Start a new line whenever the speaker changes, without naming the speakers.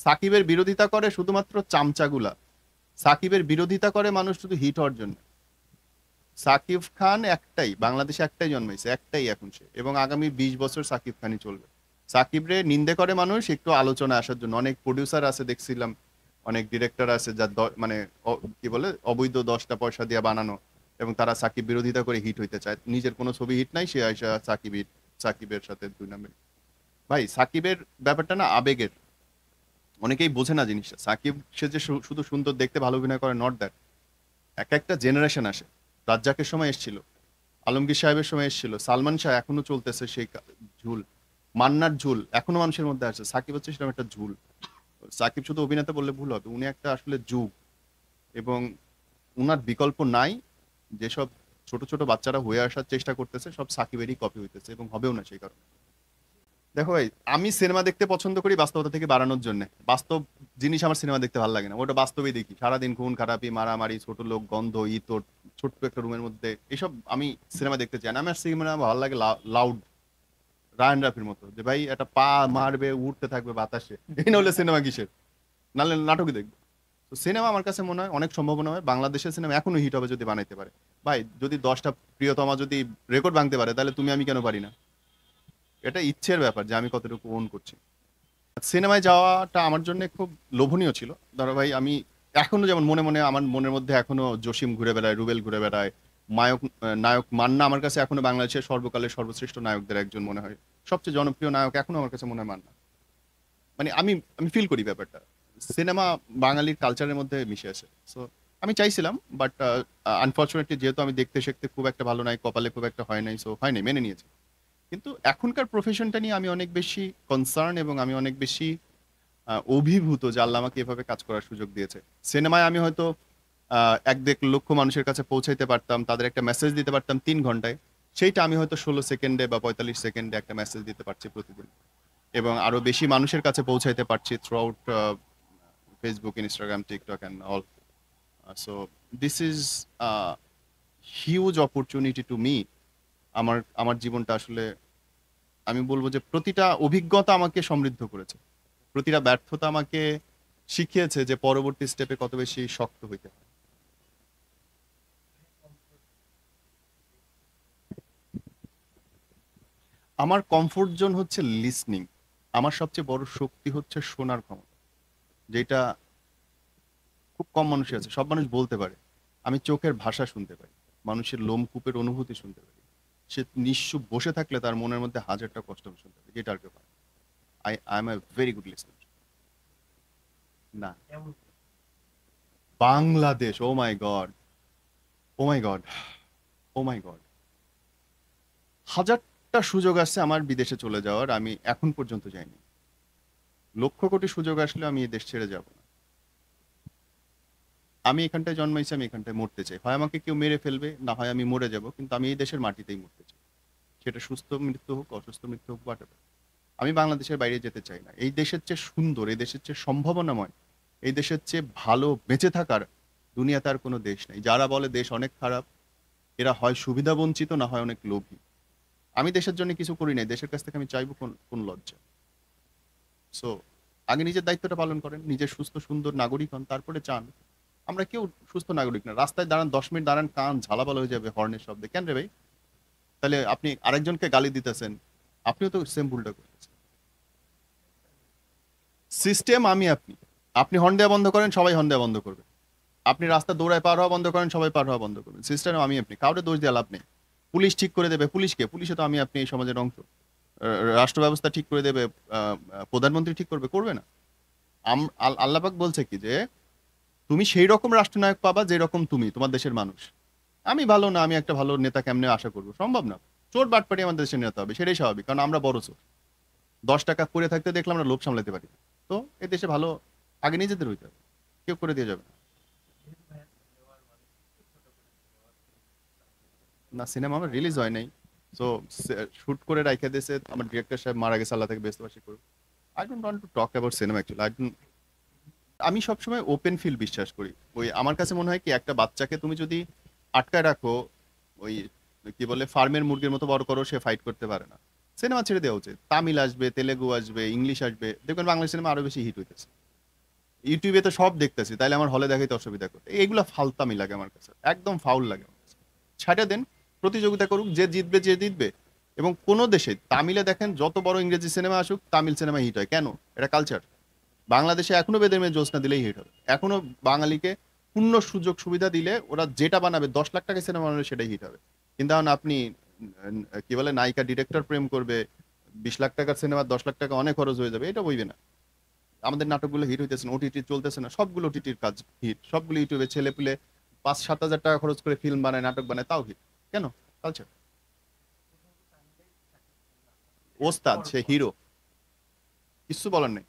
সাকিবের বিরোধিতা করে শুধুমাত্র চামচাগুলা। সাকিবের বিরোধিতা করে মানুষ শুধু হিট হওয়ার জন্য। সাকিব খান একটাই, বাংলাদেশে একটাই জন্মাইছে, একটাই এখন সে, এবং আগামী 20 বছর সাকিব খানই চলবে। সাকিব রে নিন্দে করে মানুষ একটু আলোচনা আসার জন্য। অনেক প্রডিউসার আছে দেখছিলাম, অনেক ডিরেক্টর আছে যার মানে কি বলে অবৈধ 10টা পয়সা দিয়ে বানানো, এবং তারা সাকিব বিরোধিতা করে হিট হইতে চায়। নিজের কোনো ছবি হিট নাই, সে আইসা সাকিব হিট, সাকিবের সাথে 2 নম্বর। ভাই সাকিবের ব্যাপারটা না আবেগের, অনেকেই বোঝে না জিনিসটা। সাকিব সে যে শুধু সুন্দর দেখতে ভালো অভিনয় করে, নট দ্যাট। এক একটা জেনারেশন আসে। রাজ্জাকের সময় এসেছিল, আলমগীর সাহেবের সময় এসেছিল, সালমান শাহ এখনো চলতেছে সেই ঝুল, মান্নার ঝুল এখনো মানুষের মধ্যে আছে। সাকিব হচ্ছে সেরকম একটা ঝুল। সাকিব শুধু অভিনেতা বললে ভুল হবে, উনি একটা আসলে যুগ, এবং উনার বিকল্প নাই। যেসব ছোট ছোট বাচ্চারা হয়ে আসার চেষ্টা করতেছে সব সাকিবেরই কপি হইতেছে, এবং হবেও না সেই কারণে। দেখো ভাই, আমি সিনেমা দেখতে পছন্দ করি বাস্তবতা থেকে বাড়ানোর জন্য। বাস্তব জিনিস আমার সিনেমা দেখতে ভালো লাগে না, ওটা বাস্তবেই দেখি। সারাদিন খুন খারাপি, মারামারি, ছোট লোক, গন্ধ, ইতর, ছোট্ট একটা রুমের মধ্যে, এসব আমি সিনেমা দেখতে চাই না। আমার সিনেমা ভালো লাগে লাউড, রায়ন রাফির মতো, যে ভাই একটা পা মারবে, উঠতে থাকবে বাতাসে, এই না হলে সিনেমা কিসের? নাহলে নাটকই দেখবো। তো সিনেমা আমার কাছে মনে হয় অনেক সম্ভাবনা হয়, বাংলাদেশের সিনেমা এখনো হিট হবে যদি বানাইতে পারে। ভাই যদি 10টা প্রিয়তমা যদি রেকর্ড ভাঙতে পারে, তাহলে তুমি আমি কেন পারি না? এটা ইচ্ছের ব্যাপার যে আমি কতটুকু ওন করছি। সিনেমায় যাওয়াটা আমার জন্য খুব লোভনীয় ছিল। ধরো ভাই, আমি এখনো যেমন মনে মনে, আমার মনের মধ্যে এখনো জসিম ঘুরে বেড়ায়, রুবেল ঘুরে বেড়ায়, নায়ক মান্না আমার কাছে এখনো বাংলাদেশের সর্বকালের সর্বশ্রেষ্ঠ নায়কদের একজন মনে হয়। সবচেয়ে জনপ্রিয় নায়ক এখনো আমার কাছে মনে হয় মান্না। মানে আমি আমি ফিল করি ব্যাপারটা, সিনেমা বাঙালির কালচারের মধ্যে মিশে আছে। সো আমি চাইছিলাম, বাট আনফর্চুনেটলি যেহেতু আমি দেখতে শিখতে খুব একটা ভালো নাই, কপালে খুব একটা হয় নাই, সো হয় নাই, মেনে নিয়েছি। কিন্তু এখনকার প্রফেশনটা নিয়ে আমি অনেক বেশি কনসার্ন, এবং আমি অনেক বেশি অভিভূত যে আল্লাহ আমাকে এভাবে কাজ করার সুযোগ দিয়েছে। সিনেমায় আমি হয়তো 1-1.5 লক্ষ মানুষের কাছে পৌঁছাইতে পারতাম, তাদের একটা মেসেজ দিতে পারতাম 3 ঘন্টায়। সেইটা আমি হয়তো 16 সেকেন্ডে বা 45 সেকেন্ডে একটা মেসেজ দিতে পারছি প্রতিদিন, এবং আরো বেশি মানুষের কাছে পৌঁছাইতে পারছি through out Facebook, Instagram, TikTok and all. So this is huge opportunity to me. আমার আমার জীবনটা আসলে, আমি বলবো যে প্রতিটা অভিজ্ঞতা আমাকে সমৃদ্ধ করেছে, প্রতিটা ব্যর্থতা আমাকে শিখিয়েছে যে পরবর্তী স্টেপে কত বেশি শক্ত হইতে হয়। আমার কমফোর্ট জোন হচ্ছে লিসনিং। আমার সবচেয়ে বড় শক্তি হচ্ছে শোনার ক্ষমতা, যেটা খুব কম মানুষের আছে। সব মানুষ বলতে পারে, আমি চোখের ভাষা শুনতে পারি, মানুষের লোমকূপের অনুভূতি শুনতে পারি। সে নিশ্চুপ বসে থাকলে তার মনের মধ্যে হাজারটা কষ্ট আমি শুনতে পারি, যেটা আর কেউ পারে। I M a very good listener. না, বাংলাদেশ, ও মাই গড, ও মাই গড, ও মাই গড, হাজারটা সুযোগ আসছে আমার বিদেশে চলে যাওয়ার, আমি এখন পর্যন্ত যাইনি। লক্ষ কোটি সুযোগ আসলে আমি এই দেশ ছেড়ে যাব না। আমি এখানটায় জন্মাইছি, আমি এখানটায় মরতে চাই। হয় আমাকে কেউ মেরে ফেলবে, না হয় আমি মরে যাব, কিন্তু আমি এই দেশের মাটিতেই মরতে চাই। সেটা সুস্থ মৃত্যু হোক, অসুস্থ মৃত্যু হোক, বা আমি বাংলাদেশের বাইরে যেতে চাই না। এই দেশের চেয়ে সুন্দর, এই দেশের চেয়ে সম্ভাবনাময়, এই দেশের চেয়ে ভালো বেঁচে থাকার দুনিয়াতে আর কোনো দেশ নেই। যারা বলে দেশ অনেক খারাপ, এরা হয় সুবিধা বঞ্চিত, না হয় অনেক লোভী। আমি দেশের জন্য কিছু করি নাই, দেশের কাছ থেকে আমি চাইবো কোন কোন লজ্জা? সো আগে নিজের দায়িত্বটা পালন করেন, নিজের সুস্থ সুন্দর নাগরিক হন, তারপরে চান। আমরা কেউ সুস্থ নাগরিক না। রাস্তায় দাঁড়ান, 10 মিনিট দাঁড়ান, কান ঝালাপালা হয়ে যাবে হর্নের শব্দে। কেন রে ভাই? তাহলে আপনি আরেকজনকে গালি দিতেছেন, আপনিও তো সেম ভুলটা করতেছেন। সিস্টেম আমি আপনি, আপনি হর্ন দেওয়া বন্ধ করেন, সবাই হর্ন দেওয়া বন্ধ করবে। আপনি রাস্তা দৌড়ায় পার হওয়া বন্ধ করেন, সবাই পার হওয়া বন্ধ করবেন। সিস্টেম আমি আপনি, কাউকে দোষ দিয়ে লাভ নেই। পুলিশ ঠিক করে দেবে, পুলিশকে, পুলিশে তো আমি আপনি এই সমাজের অংশ। রাষ্ট্র ব্যবস্থা ঠিক করে দেবে, প্রধানমন্ত্রী ঠিক করবে, করবে না। আল্লাপাক বলছে কি যে তুমি সেই রকম রাষ্ট্রনায়ক পাবা যে রকম তুমি, তোমার দেশের মানুষ। আমি ভালো না, আমি একটা ভালো নেতা কেমনে আশা করবো? সম্ভব না। চোর বাটপাটি আমাদের দেশের নেতা হবে, সেটাই স্বাভাবিক, কারণ আমরা বড় চোর। 10 টাকা করে থাকতে দেখলে আমরা লোভ সামলাতে পারি না। তো এই দেশে ভালো আগে নিজেদের হইতে হবে, কেউ করে দিয়ে যাবে না। না, সিনেমা আমার রিলিজ হয় নাই। সো শুট করে রাইখা দিয়েছে, আমার ডিরেক্টর সাহেব মারা গেছে, আল্লাহ থেকে ব্যস্তবাসী করুক। I don't want to talk about cinema actually. আমি সবসময় ওপেন ফিল্ড বিশ্বাস করি। ওই আমার কাছে মনে হয় কি, একটা বাচ্চাকে তুমি যদি আটকায় রাখো, ওই কি বলে ফার্মের মুরগির মতো বড় করো, সে ফাইট করতে পারে না। সিনেমা ছেড়ে দেওয়া উচিত। তামিল আসবে, তেলেগু আসবে, ইংলিশ আসবে, দেখবেন বাংলা সিনেমা আরো বেশি হিট হইতেছে। ইউটিউবে তো সব দেখতেছি, তাইলে আমার হলে দেখাইতে অসুবিধা করে? এইগুলা ফালতামি লাগে আমার কাছে, একদম ফাউল লাগে আমার কাছে। ছাড়া দেন, প্রতিযোগিতা করুক, যে জিতবে যে জিতবে। এবং কোনো দেশে তামিলে দেখেন যত বড় ইংরেজি সিনেমা আসুক, তামিল সিনেমা হিট হয় কেন? এটা কালচার। বাংলাদেশে এখনো বেদের মেয়ে জ্যোৎস্না দিলেই হিট হবে, এখনো বাঙালিকে পূর্ণ সুযোগ সুবিধা দিলে ওরা যেটা বানাবে 10 লাখ টাকা সিনেমা বানাবে সেটাই হিট হবে। কিন্তু এখন আপনি কি বলে, নায়িকা ডিরেক্টর প্রেম করবে, 20 লাখ টাকার সিনেমা 10 লাখ টাকা অনেক খরচ হয়ে যাবে, এটা বইবে না। আমাদের নাটকগুলো হিট হইতেছে না, ওটিটি চলতেছে না, সবগুলো ওটিটির কাজ হিট, সবগুলো ইউটিউবে ছেলে পুলে 5-7 হাজার টাকা খরচ করে ফিল্ম বানায়, নাটক বানায়, তাও হিট। কেন? কালচার। ওস্তাদ, সে হিরো, কিচ্ছু বলার নেই।